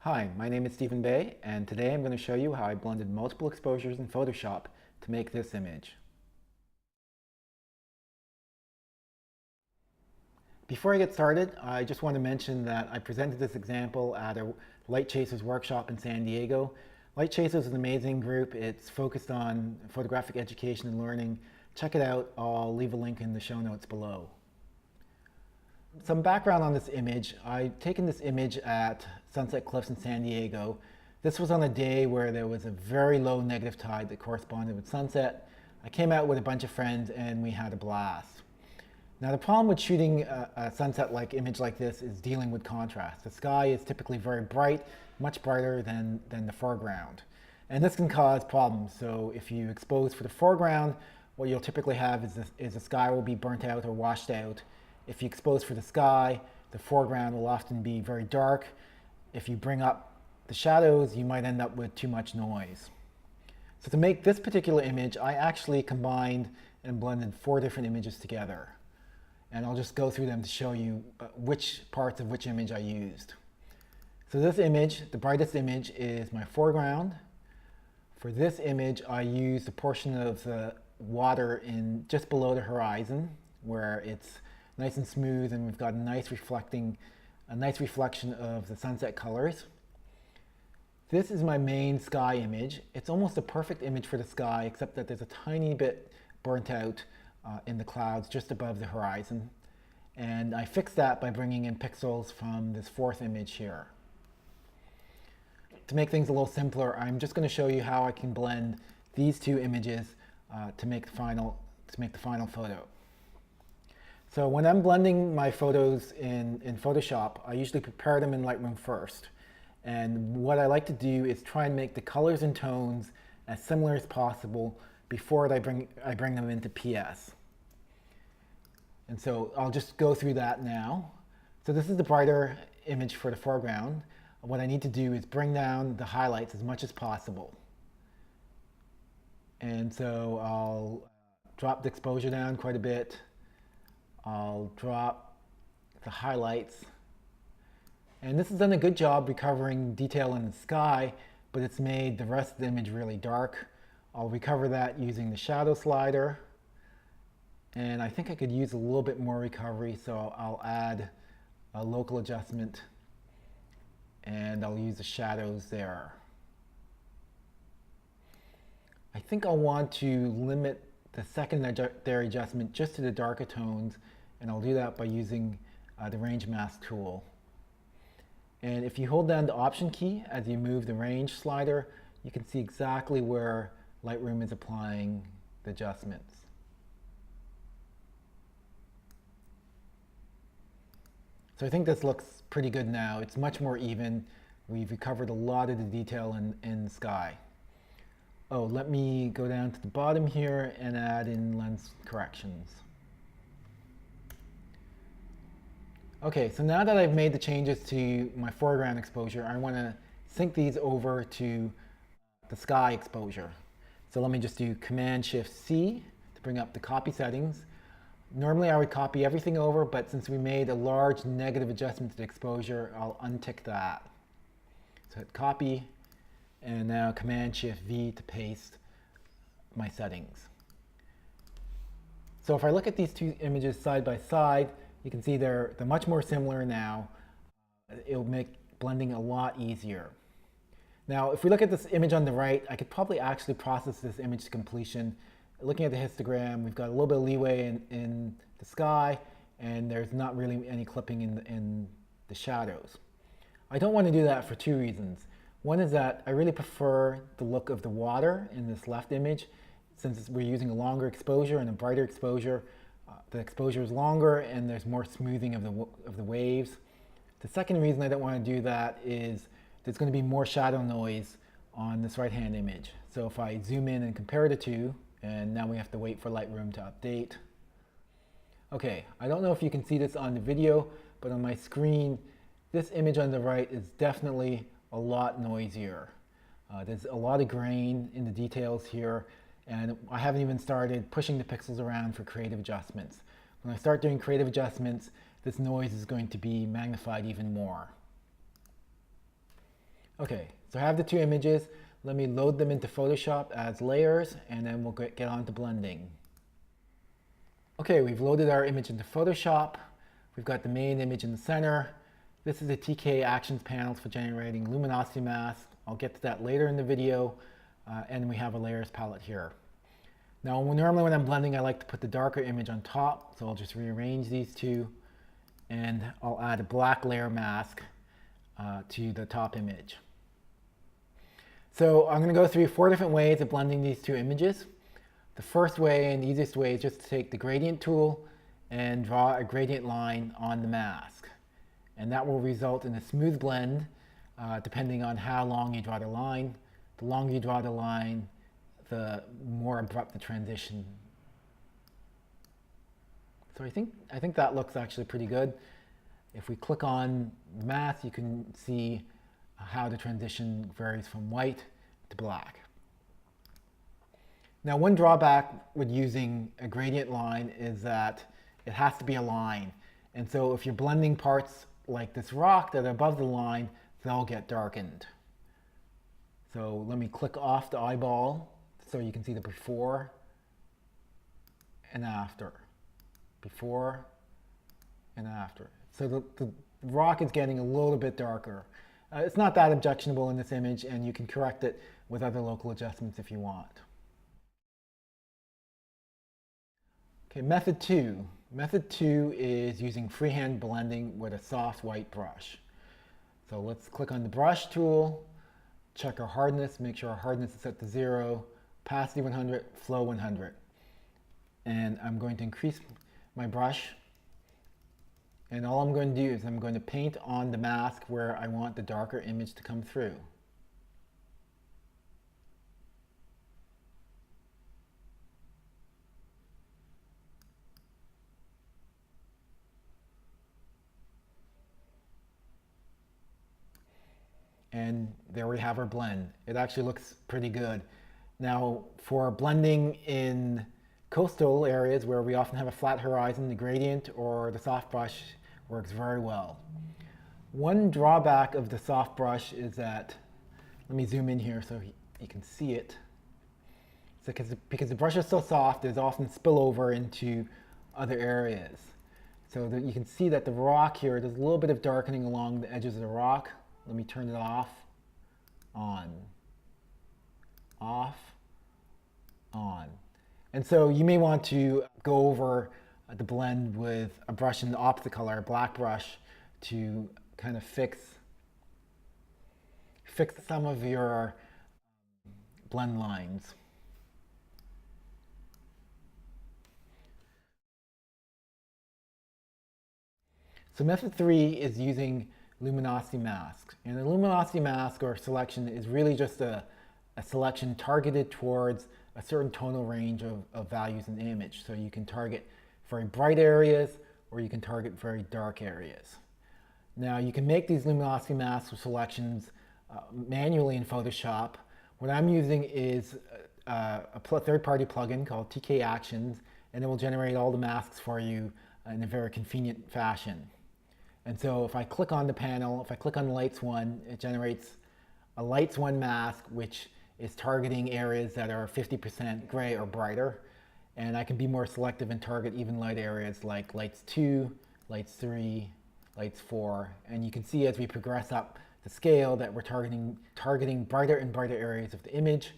Hi, my name is Stephen Bay, and today I'm going to show you how I blended multiple exposures in Photoshop to make this image. Before I get started, I just want to mention that I presented this example at a Light Chasers workshop in San Diego. Light Chasers is an amazing group. It's focused on photographic education and learning. Check it out. I'll leave a link in the show notes below. Some background on this image. I've taken this image at Sunset Cliffs in San Diego. This was on a day where there was a very low negative tide that corresponded with sunset. I came out with a bunch of friends and we had a blast. Now the problem with shooting a sunset-like image like this is dealing with contrast. The sky is typically very bright, much brighter than the foreground. And this can cause problems. So if you expose for the foreground, what you'll typically have is the sky will be burnt out or washed out. If you expose for the sky, the foreground will often be very dark. If you bring up the shadows, you might end up with too much noise. So to make this particular image, I actually combined and blended 4 different images together. And I'll just go through them to show you which parts of which image I used. So this image, the brightest image, is my foreground. For this image, I used a portion of the water in just below the horizon, where it's nice and smooth, and we've got a nice reflection of the sunset colors. This is my main sky image. It's almost a perfect image for the sky, except that there's a tiny bit burnt out in the clouds just above the horizon. And I fixed that by bringing in pixels from this 4th image here. To make things a little simpler, I'm just going to show you how I can blend these 2 images to make the final photo. So when I'm blending my photos in Photoshop, I usually prepare them in Lightroom first. And what I like to do is try and make the colors and tones as similar as possible before I bring them into PS. And so I'll just go through that now. So this is the brighter image for the foreground. What I need to do is bring down the highlights as much as possible. And so I'll drop the exposure down quite a bit. I'll drop the highlights. And this has done a good job recovering detail in the sky, but it's made the rest of the image really dark. I'll recover that using the shadow slider. And I think I could use a little bit more recovery, so I'll add a local adjustment and I'll use the shadows there. I think I'll want to limit the secondary adjustment just to the darker tones, and I'll do that by using the range mask tool. And if you hold down the option key as you move the range slider, you can see exactly where Lightroom is applying the adjustments. So I think this looks pretty good now. It's much more even. We've recovered a lot of the detail in the sky. Oh, let me go down to the bottom here and add in lens corrections. Okay, so now that I've made the changes to my foreground exposure, I want to sync these over to the sky exposure. So let me just do Command-Shift-C to bring up the copy settings. Normally I would copy everything over, but since we made a large negative adjustment to the exposure, I'll untick that. So hit copy, and now Command-Shift-V to paste my settings. So if I look at these 2 images side by side, you can see they're much more similar now. It'll make blending a lot easier. Now, if we look at this image on the right, I could probably actually process this image to completion. Looking at the histogram, we've got a little bit of leeway in the sky, and there's not really any clipping in the shadows. I don't want to do that for 2 reasons. One is that I really prefer the look of the water in this left image. Since we're using a longer exposure and a brighter exposure, the exposure is longer and there's more smoothing of the waves. The second reason I don't want to do that is there's going to be more shadow noise on this right-hand image. So if I zoom in and compare the 2, and now we have to wait for Lightroom to update. Okay, I don't know if you can see this on the video, but on my screen, this image on the right is definitely a lot noisier. There's a lot of grain in the details here, and I haven't even started pushing the pixels around for creative adjustments. When I start doing creative adjustments, this noise is going to be magnified even more. Okay, so I have the two images. Let me load them into Photoshop as layers, and then we'll get on to blending. Okay, we've loaded our image into Photoshop. We've got the main image in the center. This is the TK Actions panels for generating luminosity masks. I'll get to that later in the video. And we have a layers palette here. Now, normally when I'm blending, I like to put the darker image on top. So I'll just rearrange these two, and I'll add a black layer mask to the top image. So I'm going to go through 4 different ways of blending these two images. The first way and the easiest way is just to take the gradient tool and draw a gradient line on the mask. And that will result in a smooth blend depending on how long you draw the line. The longer you draw the line, the more abrupt the transition. So I think that looks actually pretty good. If we click on mask, you can see how the transition varies from white to black. Now, one drawback with using a gradient line is that it has to be a line. And so if you're blending parts like this rock that are above the line, they'll get darkened. So let me click off the eyeball so you can see the before and after. Before and after. So the rock is getting a little bit darker. It's not that objectionable in this image, and you can correct it with other local adjustments if you want. Okay, method 2. Method 2 is using freehand blending with a soft white brush. So let's click on the brush tool, check our hardness, make sure our hardness is set to 0, opacity 100, flow 100. And I'm going to increase my brush. And all I'm going to do is I'm going to paint on the mask where I want the darker image to come through. And there we have our blend. It actually looks pretty good. Now, for blending in coastal areas where we often have a flat horizon, the gradient or the soft brush works very well. One drawback of the soft brush is that, let me zoom in here so you can see it. So because the brush is so soft, there's often spillover into other areas. So that you can see that the rock here, there's a little bit of darkening along the edges of the rock. Let me turn it off, on, off, on. And so you may want to go over the blend with a brush in the opposite color, a black brush, to kind of fix some of your blend lines. So method 3 is using luminosity masks. And a luminosity mask or selection is really just a selection targeted towards a certain tonal range of values in the image. So you can target very bright areas or you can target very dark areas. Now you can make these luminosity masks or selections manually in Photoshop. What I'm using is a third-party plugin called TK Actions, and it will generate all the masks for you in a very convenient fashion. And so if I click on the panel, if I click on Lights 1, it generates a Lights 1 mask, which is targeting areas that are 50% gray or brighter. And I can be more selective and target even light areas like Lights 2, Lights 3, Lights 4. And you can see as we progress up the scale that we're targeting brighter and brighter areas of the image.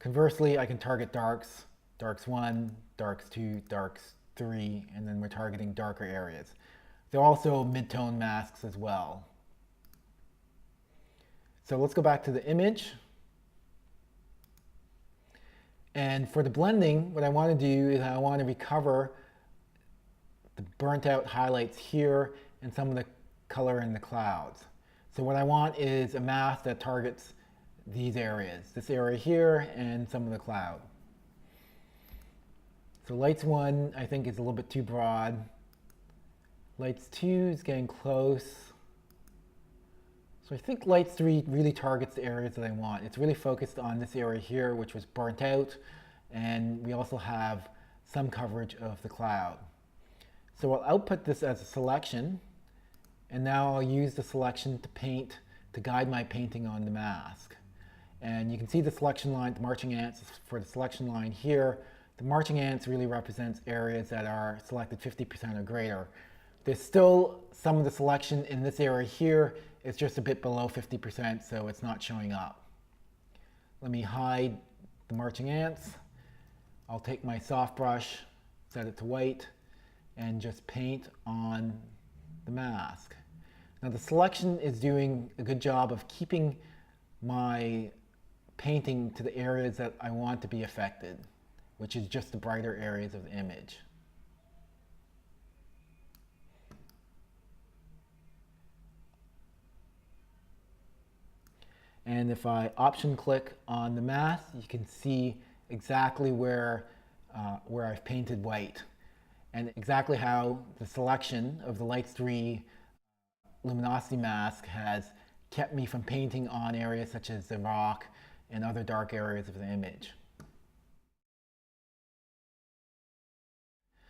Conversely, I can target darks, darks 1, darks 2, darks 3, and then we're targeting darker areas. There are also mid-tone masks as well. So let's go back to the image. And for the blending, what I want to do is I want to recover the burnt out highlights here and some of the color in the clouds. So what I want is a mask that targets these areas, this area here and some of the cloud. So Lights 1 I think is a little bit too broad. Lights 2 is getting close. So I think Lights 3 really targets the areas that I want. It's really focused on this area here, which was burnt out, and we also have some coverage of the cloud. So I'll output this as a selection, and now I'll use the selection to paint to guide my painting on the mask. And you can see the selection line, the marching ants for the selection line here. The marching ants really represents areas that are selected 50% or greater. There's still some of the selection in this area here. It's just a bit below 50%, so it's not showing up. Let me hide the marching ants. I'll take my soft brush, set it to white, and just paint on the mask. Now the selection is doing a good job of keeping my painting to the areas that I want to be affected, which is just the brighter areas of the image. And if I option click on the mask, you can see exactly where I've painted white and exactly how the selection of the Light 3 luminosity mask has kept me from painting on areas such as the rock and other dark areas of the image.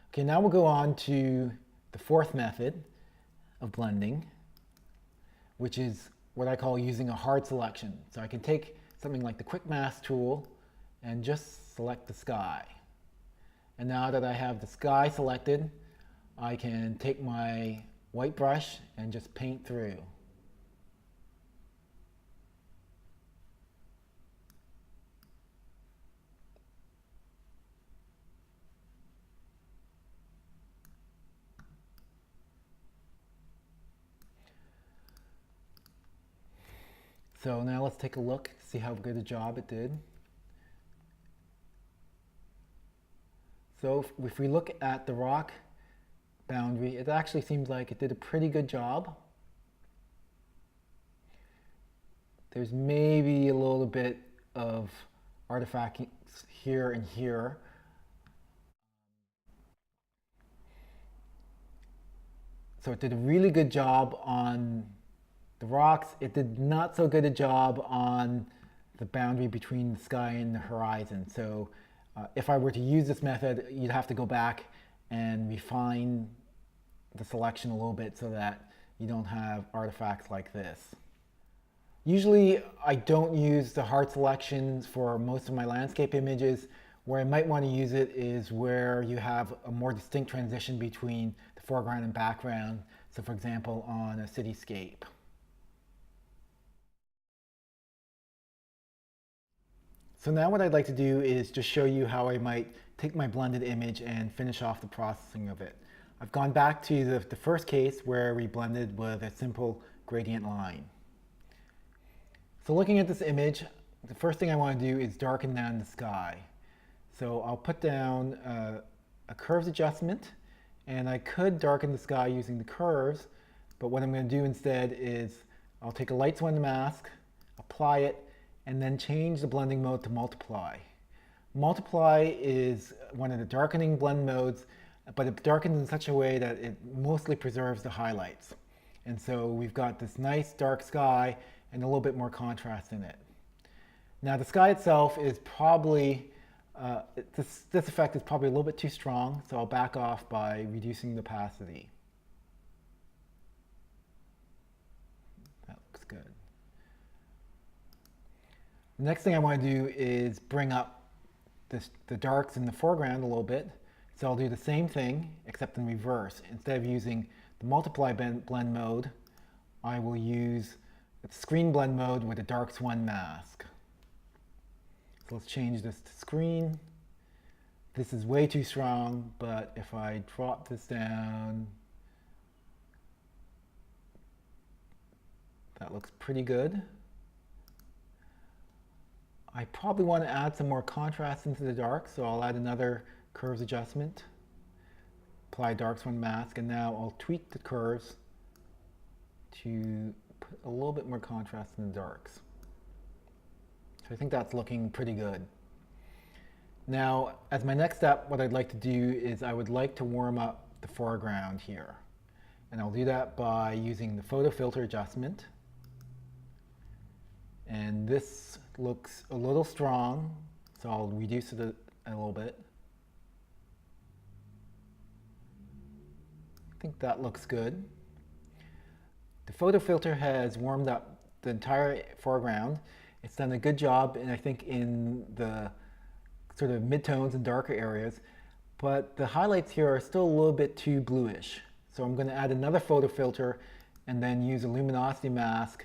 Okay, now we'll go on to the fourth method of blending, which is what I call using a hard selection. So I can take something like the quick mask tool and just select the sky. And now that I have the sky selected, I can take my white brush and just paint through. So now let's take a look, see how good a job it did. So if we look at the rock boundary, it actually seems like it did a pretty good job. There's maybe a little bit of artifacts here and here. So it did a really good job on the rocks. It did not so good a job on the boundary between the sky and the horizon. So if I were to use this method, you'd have to go back and refine the selection a little bit so that you don't have artifacts like this. Usually I don't use the hard selections for most of my landscape images. Where I might want to use it is where you have a more distinct transition between the foreground and background. So for example, on a cityscape. So now what I'd like to do is just show you how I might take my blended image and finish off the processing of it. I've gone back to the first case where we blended with a simple gradient line. So looking at this image, the first thing I want to do is darken down the sky. So I'll put down a curves adjustment, and I could darken the sky using the curves, but what I'm going to do instead is I'll take a Lights 1 mask, apply it, and then change the blending mode to multiply. Multiply is one of the darkening blend modes, but it darkens in such a way that it mostly preserves the highlights. And so we've got this nice dark sky and a little bit more contrast in it. Now the sky itself is probably, this effect is probably a little bit too strong, so I'll back off by reducing the opacity. That looks good. The next thing I want to do is bring up the darks in the foreground a little bit. So I'll do the same thing, except in reverse. Instead of using the multiply blend mode, I will use the screen blend mode with a darks 1 mask. So let's change this to screen. This is way too strong, but if I drop this down, that looks pretty good. I probably want to add some more contrast into the dark, so I'll add another curves adjustment, apply darks 1 mask, and now I'll tweak the curves to put a little bit more contrast in the darks. So I think that's looking pretty good. Now, as my next step, what I'd like to do is I would like to warm up the foreground here. And I'll do that by using the photo filter adjustment. And this looks a little strong, so I'll reduce it a little bit. I think that looks good. The photo filter has warmed up the entire foreground. It's done a good job, and I think in the sort of midtones and darker areas, but the highlights here are still a little bit too bluish. So I'm going to add another photo filter and then use a luminosity mask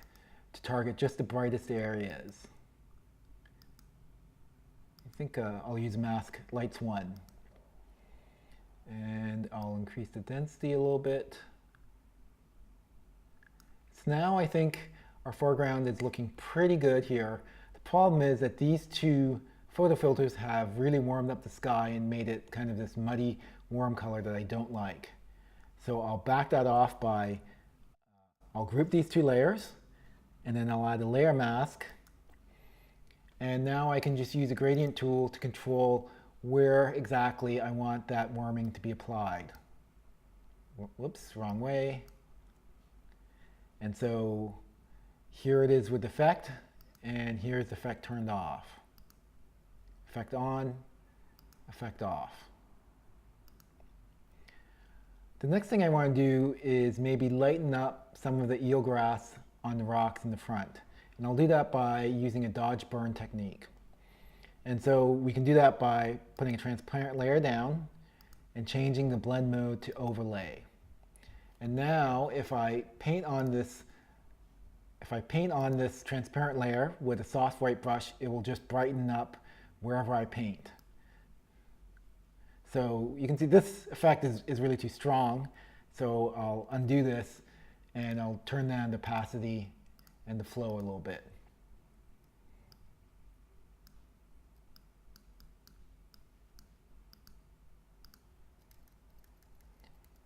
to target just the brightest areas. I think I'll use mask Lights 1. And I'll increase the density a little bit. So now I think our foreground is looking pretty good here. The problem is that these two photo filters have really warmed up the sky and made it kind of this muddy, warm color that I don't like. So I'll back that off by, I'll group these two layers, and then I'll add a layer mask. And now I can just use a gradient tool to control where exactly I want that warming to be applied. Whoops, wrong way. And so here it is with effect, and here's effect turned off. Effect on, effect off. The next thing I want to do is maybe lighten up some of the eelgrass on the rocks in the front. And I'll do that by using a dodge burn technique. And so we can do that by putting a transparent layer down and changing the blend mode to overlay. And now if I paint on this transparent layer with a soft white brush, it will just brighten up wherever I paint. So you can see this effect is really too strong. So I'll undo this and I'll turn down the opacity and the flow a little bit.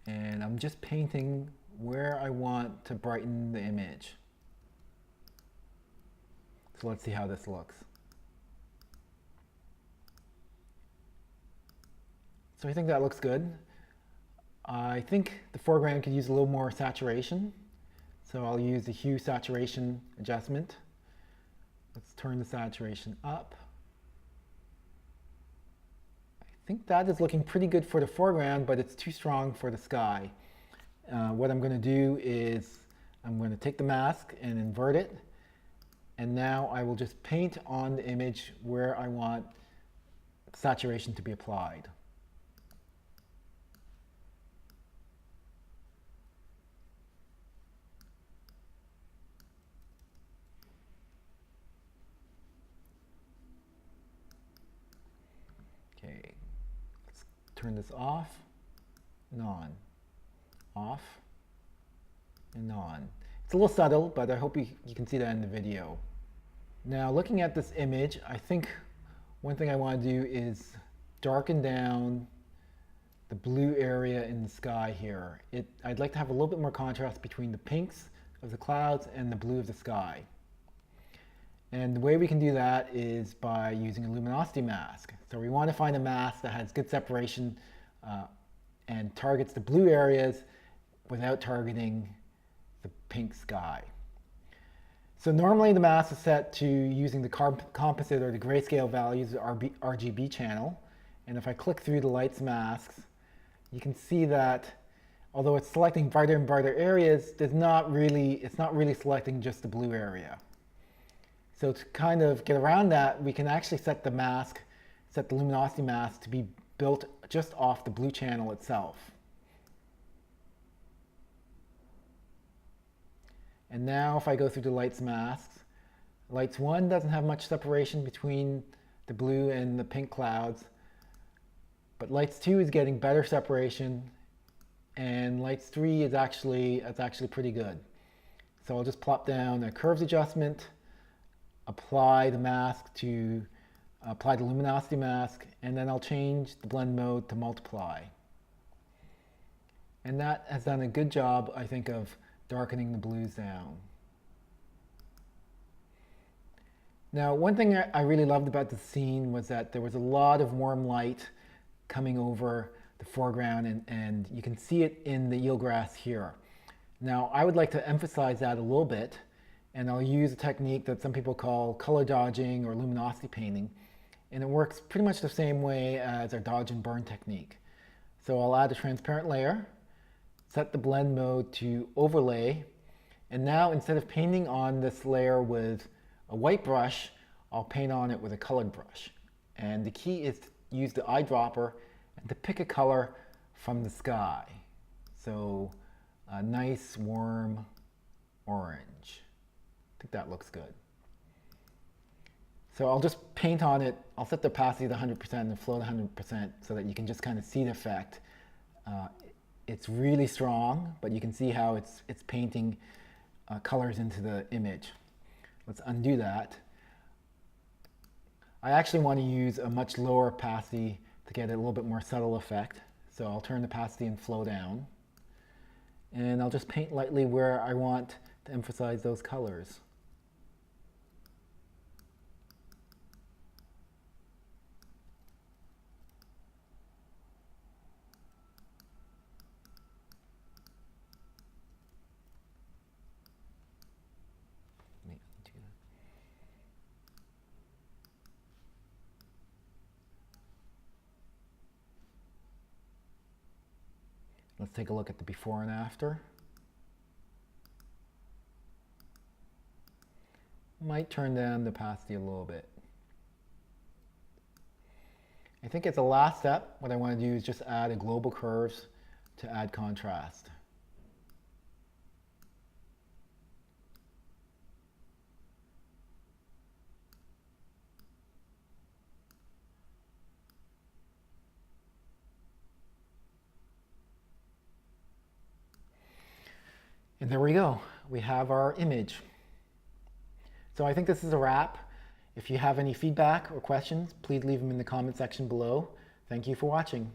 And I'm just painting where I want to brighten the image. So let's see how this looks. So I think that looks good. I think the foreground could use a little more saturation. So I'll use the hue saturation adjustment. Let's turn the saturation up. I think that is looking pretty good for the foreground, but it's too strong for the sky. What I'm going to do is I'm going to take the mask and invert it. And now I will just paint on the image where I want saturation to be applied. Okay, let's turn this off and on, off and on. It's a little subtle, but I hope you can see that in the video. Now looking at this image, I think one thing I want to do is darken down the blue area in the sky here. I'd like to have a little bit more contrast between the pinks of the clouds and the blue of the sky. And the way we can do that is by using a luminosity mask. So we want to find a mask that has good separation and targets the blue areas without targeting the pink sky. So normally the mask is set to using the composite or the grayscale values of the RGB channel. And if I click through the lights masks, you can see that although it's selecting brighter and brighter areas, it's not really selecting just the blue area. So to kind of get around that, we can actually set the luminosity mask to be built just off the blue channel itself. And now if I go through the lights masks, Lights 1 doesn't have much separation between the blue and the pink clouds, but Lights 2 is getting better separation, and Lights 3 is actually pretty good. So I'll just plop down a curves adjustment, apply the luminosity mask, and then I'll change the blend mode to multiply. And that has done a good job, I think, of darkening the blues down. Now, one thing I really loved about the scene was that there was a lot of warm light coming over the foreground, and you can see it in the eelgrass here. Now, I would like to emphasize that a little bit, and I'll use a technique that some people call color dodging or luminosity painting, and it works pretty much the same way as our dodge and burn technique. So I'll add a transparent layer, set the blend mode to overlay, And now instead of painting on this layer with a white brush, I'll paint on it with a colored brush. And the key is to use the eyedropper and to pick a color from the sky. So a nice warm orange. I think that looks good. So I'll just paint on it. I'll set the opacity to 100% and the flow to 100% so that you can just kind of see the effect. It's really strong, but you can see how it's painting colors into the image. Let's undo that. I actually want to use a much lower opacity to get a little bit more subtle effect. So I'll turn the opacity and flow down. And I'll just paint lightly where I want to emphasize those colors. Let's take a look at the before and after. Might turn down the opacity a little bit. I think as a last step, what I want to do is just add a global curves to add contrast. And there we go. We have our image. So I think this is a wrap. If you have any feedback or questions, please leave them in the comment section below. Thank you for watching.